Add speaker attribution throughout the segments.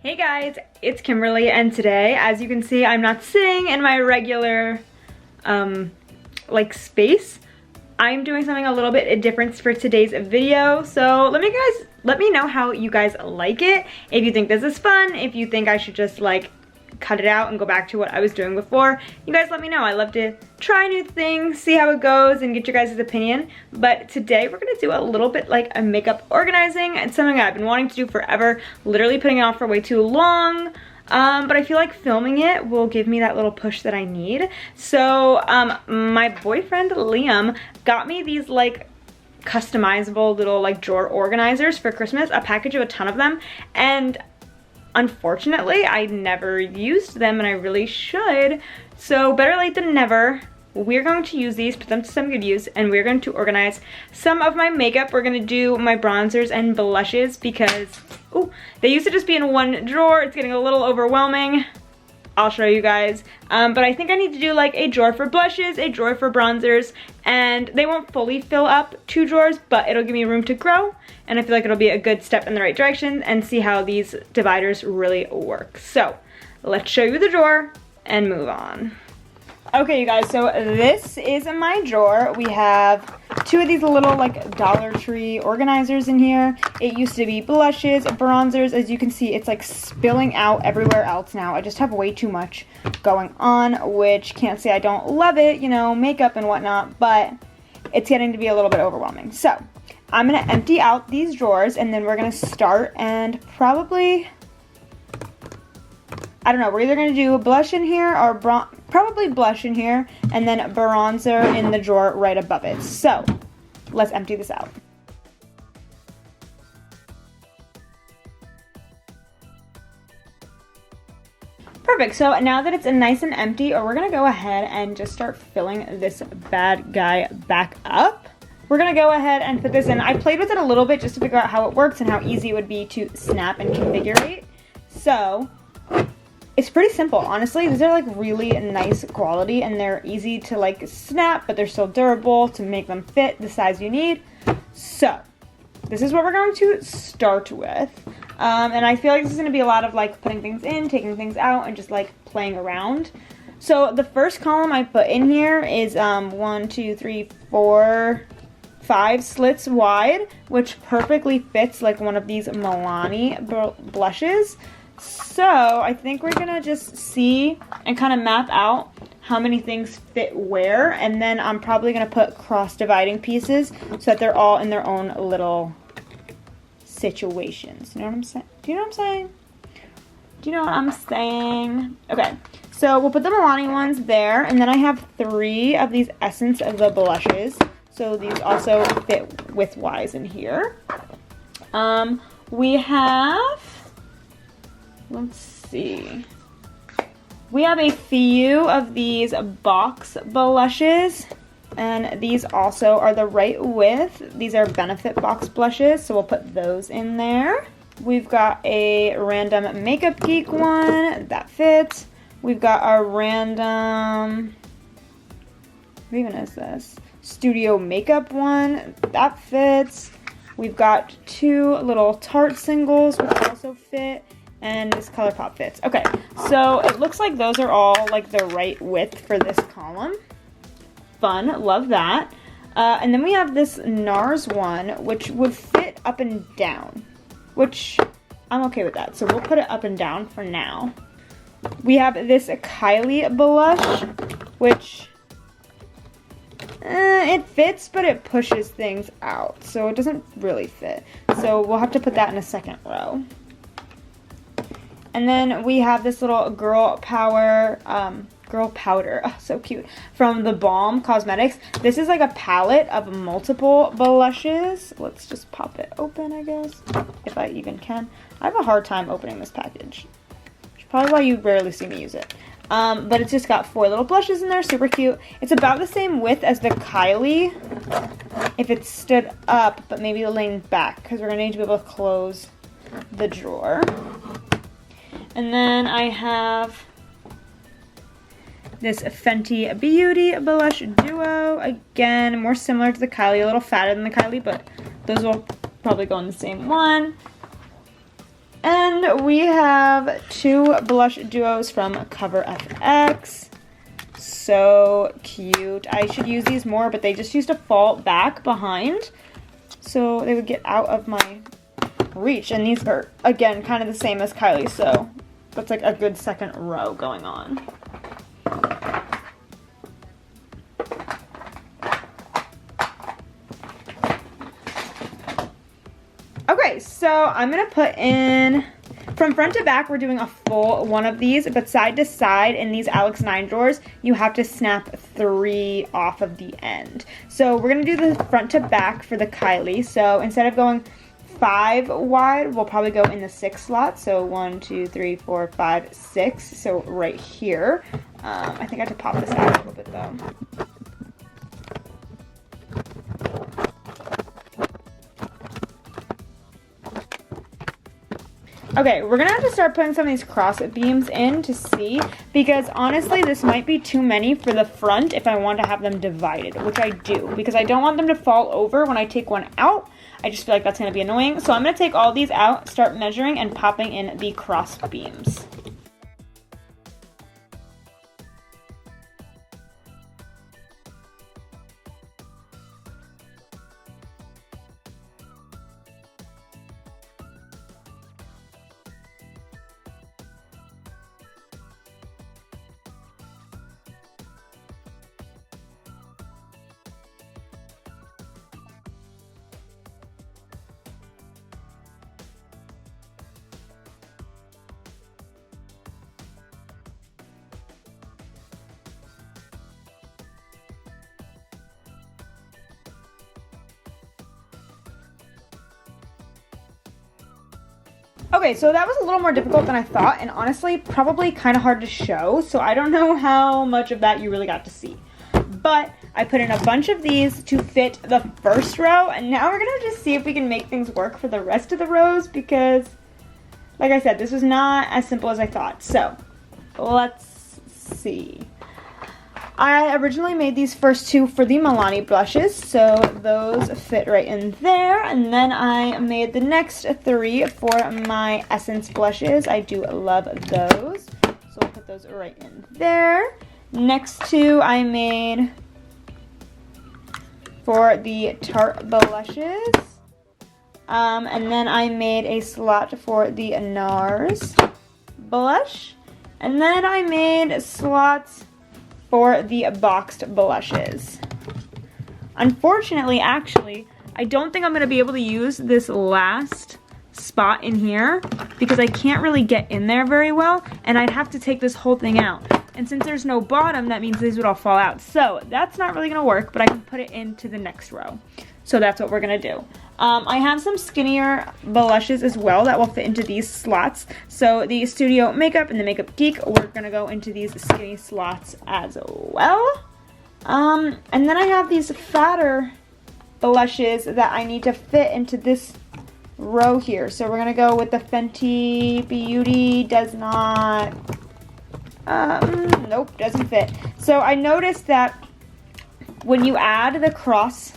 Speaker 1: Hey guys, it's Kimberly, and today, as you can see, I'm not sitting in my regular, space. I'm doing something a little bit different for today's video, so let me know how you guys like it. If you think this is fun, if you think I should just cut it out and go back to what I was doing before, you guys let me know. I love to try new things, see how it goes, and get your guys' opinion. But today we're gonna do a little bit like a makeup organizing. It's something I've been wanting to do forever, literally putting it off for way too long. But I feel like filming it will give me that little push that I need. So my boyfriend Liam got me these customizable little drawer organizers for Christmas, a package of a ton of them, and unfortunately, I never used them and I really should. So better late than never. We're going to use these, put them to some good use, and we're going to organize some of my makeup. We're gonna do my bronzers and blushes because, they used to just be in one drawer. It's getting a little overwhelming. I'll show you guys. But I think I need to do a drawer for blushes, a drawer for bronzers, and they won't fully fill up 2 drawers, but it'll give me room to grow. And I feel like it'll be a good step in the right direction and see how these dividers really work. So let's show you the drawer and move on. Okay, you guys, so this is my drawer. We have 2 of these little Dollar Tree organizers in here. It used to be blushes, bronzers. As you can see, it's spilling out everywhere else now. I just have way too much going on, which can't say I don't love it, you know, makeup and whatnot, but it's getting to be a little bit overwhelming. So I'm gonna empty out these drawers and then we're gonna start and probably, I don't know, we're either gonna do a blush in here or probably blush in here and then bronzer in the drawer right above it. So let's empty this out. Perfect, so now that it's nice and empty, we're gonna go ahead and just start filling this bad guy back up. We're gonna go ahead and put this in. I played with it a little bit just to figure out how it works and how easy it would be to snap and configure. So it's pretty simple, honestly. These are really nice quality and they're easy to snap, but they're still durable to make them fit the size you need. So this is what we're going to start with. And I feel like this is gonna be a lot of putting things in, taking things out, and just playing around. So the first column I put in here is 1, 2, 3, 4, 5 slits wide, which perfectly fits one of these Milani blushes. So I think we're gonna just see and kind of map out how many things fit where, and then I'm probably gonna put cross-dividing pieces so that they're all in their own little situations. You know what I'm saying? Do you know what I'm saying? Do you know what I'm saying? Okay, so we'll put the Milani ones there, and then I have 3 of these Essence of the blushes. So these also fit widthwise in here. We have, let's see. We have a few of these box blushes, and these also are the right width. These are Benefit box blushes, so we'll put those in there. We've got a random Makeup Geek one that fits. We've got our random, what even is this? Studio Makeup one that fits. We've got 2 little Tarte singles which also fit, and this ColourPop fits. Okay, so it looks like those are all the right width for this column. Fun, love that. And then we have this NARS one, which would fit up and down, which I'm okay with that. So we'll put it up and down for now. We have this Kylie blush, which it fits, but it pushes things out, so it doesn't really fit. So we'll have to put that in a second row. And then we have this little girl powder, oh, so cute, from the Balm Cosmetics. This is a palette of multiple blushes. Let's just pop it open, I guess, if I even can. I have a hard time opening this package, which is probably why you rarely see me use it. But it's just got 4 little blushes in there, super cute. It's about the same width as the Kylie if it stood up, but maybe laying back, because we're gonna need to be able to close the drawer. And then I have this Fenty Beauty Blush Duo. Again, more similar to the Kylie, a little fatter than the Kylie, but those will probably go in the same one. And we have 2 blush duos from Cover FX. So cute. I should use these more, but they just used to fall back behind, so they would get out of my reach. And these are, again, kind of the same as Kylie, so that's like a good second row going on. Okay, so I'm gonna put in, from front to back, we're doing a full one of these, but side to side in these Alex 9 drawers, you have to snap 3 off of the end. So we're gonna do the front to back for the Kylie. So instead of going 5 wide, we'll probably go in the 6 slot. So 1, 2, 3, 4, 5, 6. So right here. I think I have to pop this out a little bit though. Okay, we're gonna have to start putting some of these cross beams in to see, because honestly this might be too many for the front if I want to have them divided, which I do, because I don't want them to fall over when I take one out. I just feel like that's gonna be annoying. So I'm gonna take all these out, start measuring and popping in the cross beams. Okay, so that was a little more difficult than I thought, and honestly, probably kind of hard to show, so I don't know how much of that you really got to see. But I put in a bunch of these to fit the first row, and now we're gonna just see if we can make things work for the rest of the rows, because, like I said, this was not as simple as I thought. So, let's see. I originally made these first 2 for the Milani blushes, so those fit right in there. And then I made the next 3 for my Essence blushes. I do love those, so I'll put those right in there. Next 2 I made for the Tarte blushes. And then I made a slot for the NARS blush. And then I made slots for the boxed blushes. Unfortunately, actually, I don't think I'm gonna be able to use this last spot in here because I can't really get in there very well, and I'd have to take this whole thing out. And since there's no bottom, that means these would all fall out. So that's not really gonna work, but I can put it into the next row. So that's what we're gonna do. I have some skinnier blushes as well that will fit into these slots. So the Studio Makeup and the Makeup Geek, we're gonna go into these skinny slots as well. And then I have these fatter blushes that I need to fit into this row here. So we're gonna go with the Fenty Beauty does not, nope, doesn't fit. So I noticed that when you add the cross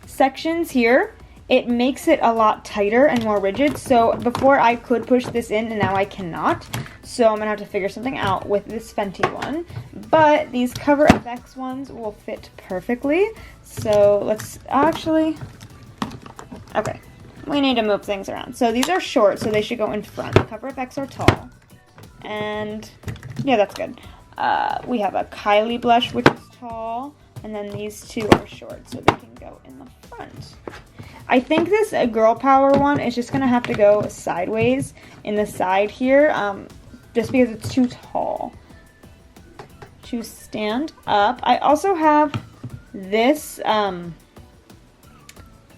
Speaker 1: sections here, it makes it a lot tighter and more rigid. So before I could push this in, and now I cannot. So I'm gonna have to figure something out with this Fenty one. But these Cover FX ones will fit perfectly. So let's actually, okay, we need to move things around. So these are short, so they should go in front. The Cover FX are tall. And yeah, that's good. We have a Kylie blush, which is tall. And then these 2 are short, so they can go in the front. I think this Girl Power one is just going to have to go sideways in the side here, just because it's too tall to stand up. I also have this, I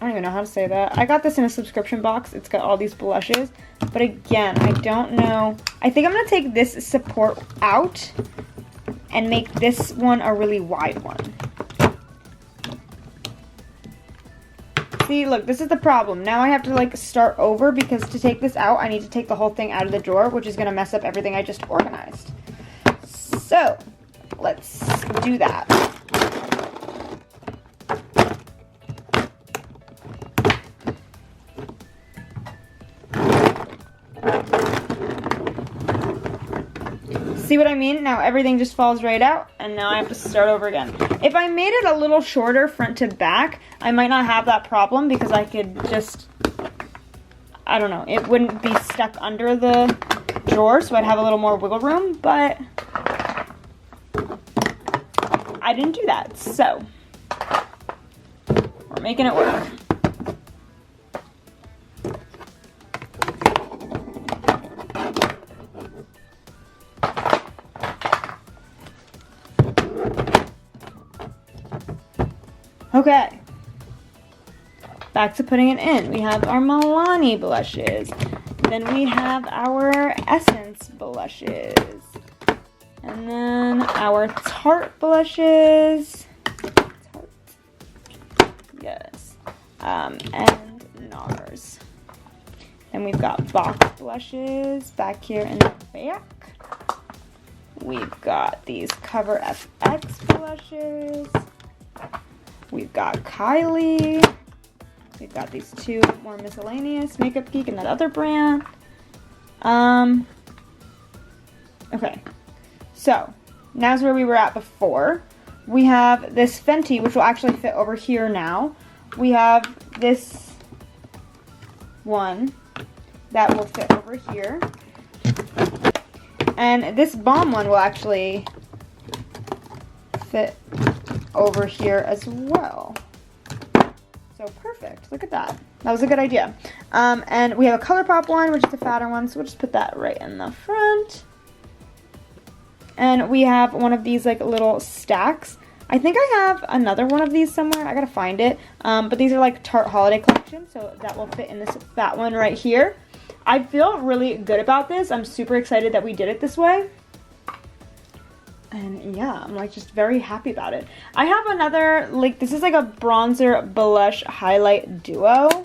Speaker 1: don't even know how to say that. I got this in a subscription box. It's got all these blushes, but again, I don't know. I think I'm going to take this support out and make this one a really wide one. See, look, this is the problem. Now I have to, like, start over because to take this out, I need to take the whole thing out of the drawer, which is going to mess up everything I just organized. So, let's do that. See what I mean? Now everything just falls right out, and now I have to start over again. If I made it a little shorter front to back, I might not have that problem because I could just, I don't know, it wouldn't be stuck under the drawer, so I'd have a little more wiggle room, but I didn't do that, so we're making it work. Okay, back to putting it in. We have our Milani blushes. Then we have our Essence blushes. And then our Tarte blushes. Tarte. Yes. And NARS. Then we've got Box blushes back here in the back. We've got these Cover FX blushes. We've got Kylie. We've got these two more miscellaneous, Makeup Geek and that other brand. Okay, so now's where we were at before. We have this Fenty, which will actually fit over here now. We have this one that will fit over here. And this Balm one will actually fit over here as well. So perfect, look at that. That was a good idea. And we have a ColourPop one, which is a fatter one, so we'll just put that right in the front. And we have one of these like little stacks. I think I have another one of these somewhere. I gotta find it. But these are like Tarte Holiday Collection, so that will fit in this fat one right here. I feel really good about this. I'm super excited that we did it this way. And yeah, I'm like just very happy about it. I have another, like, this is like a bronzer blush highlight duo.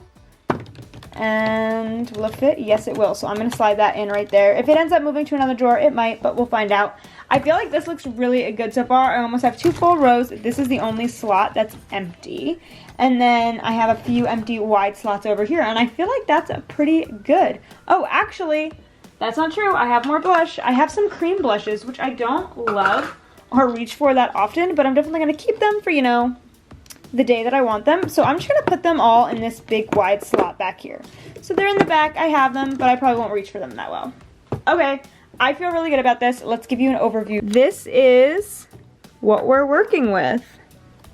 Speaker 1: And will it fit? Yes, it will. So I'm going to slide that in right there. If it ends up moving to another drawer, it might, but we'll find out. I feel like this looks really good so far. I almost have 2 full rows. This is the only slot that's empty. And then I have a few empty wide slots over here. And I feel like that's pretty good. Oh, actually, that's not true. I have more blush. I have some cream blushes, which I don't love or reach for that often, but I'm definitely going to keep them for, you know, the day that I want them. So I'm just going to put them all in this big wide slot back here. So they're in the back. I have them, but I probably won't reach for them that well. Okay, I feel really good about this. Let's give you an overview. This is what we're working with.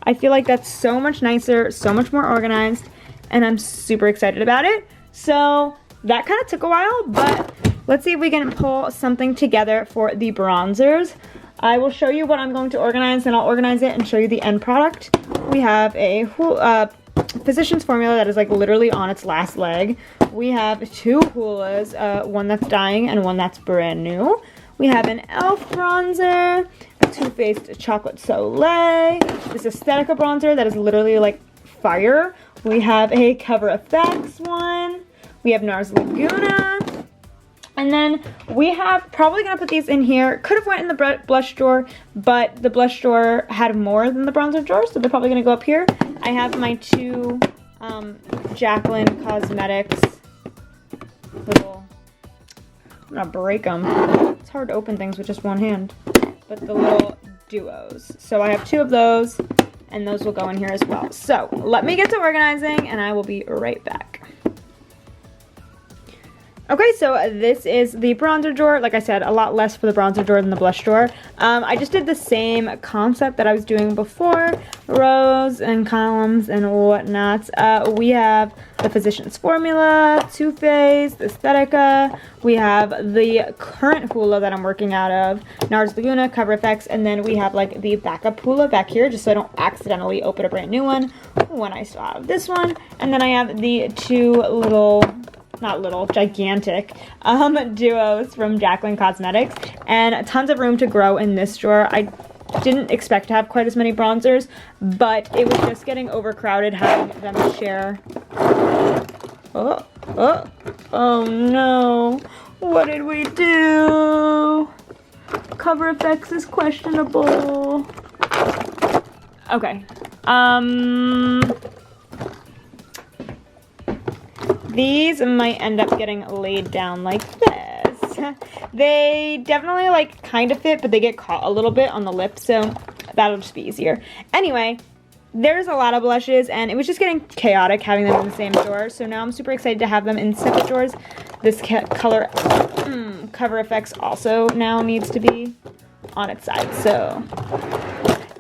Speaker 1: I feel like that's so much nicer, so much more organized, and I'm super excited about it. So that kind of took a while, but let's see if we can pull something together for the bronzers. I will show you what I'm going to organize, and I'll organize it and show you the end product. We have a Physicians Formula that is like literally on its last leg. We have 2 Hulas, one that's dying and one that's brand new. We have an e.l.f. bronzer, a Too Faced Chocolate Soleil, this Aesthetica bronzer that is literally like fire. We have a Cover FX one. We have NARS Laguna. And then we have, probably going to put these in here. Could have went in the blush drawer, but the blush drawer had more than the bronzer drawer, so they're probably going to go up here. I have my 2 Jaclyn Cosmetics little, I'm going to break them. It's hard to open things with just one hand. But the little duos. So I have 2 of those, and those will go in here as well. So let me get to organizing, and I will be right back. Okay, so this is the bronzer drawer. Like I said, a lot less for the bronzer drawer than the blush drawer. I just did the same concept that I was doing before. Rows and columns and whatnot. We have the Physicians Formula, Too Faced, Aesthetica. We have the current Hula that I'm working out of, NARS Laguna, Cover FX, and then we have like the backup Hula back here just so I don't accidentally open a brand new one when I still have this one. And then I have the 2 little, not little, gigantic duos from Jaclyn Cosmetics, and tons of room to grow in this drawer. I didn't expect to have quite as many bronzers, but it was just getting overcrowded having them share. Oh no, what did we do? Cover FX is questionable. Okay, these might end up getting laid down like this. They definitely like kind of fit, but they get caught a little bit on the lip, so that'll just be easier. Anyway, there's a lot of blushes, and it was just getting chaotic having them in the same drawer, so now I'm super excited to have them in separate drawers. This color Cover FX also now needs to be on its side, so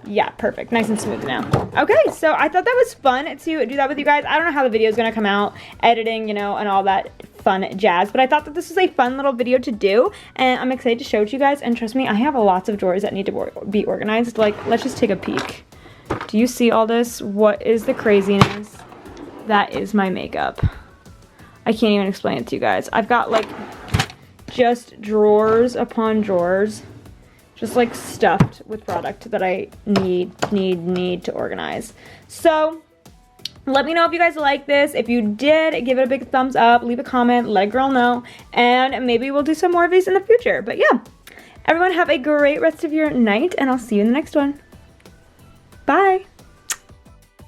Speaker 1: yeah, perfect. Nice and smooth now. Okay, so I thought that was fun to do that with you guys. I don't know how the video is going to come out, editing, you know, and all that fun jazz, but I thought that this was a fun little video to do, and I'm excited to show it to you guys. And trust me, I have lots of drawers that need to be organized. Like, let's just take a peek. Do you see all this? What is the craziness? That is my makeup. I can't even explain it to you guys. I've got like just drawers upon drawers, just like stuffed with product that I need to organize. So let me know if you guys like this. If you did, give it a big thumbs up, leave a comment, let a girl know, and maybe we'll do some more of these in the future. But yeah, everyone have a great rest of your night, and I'll see you in the next one. Bye.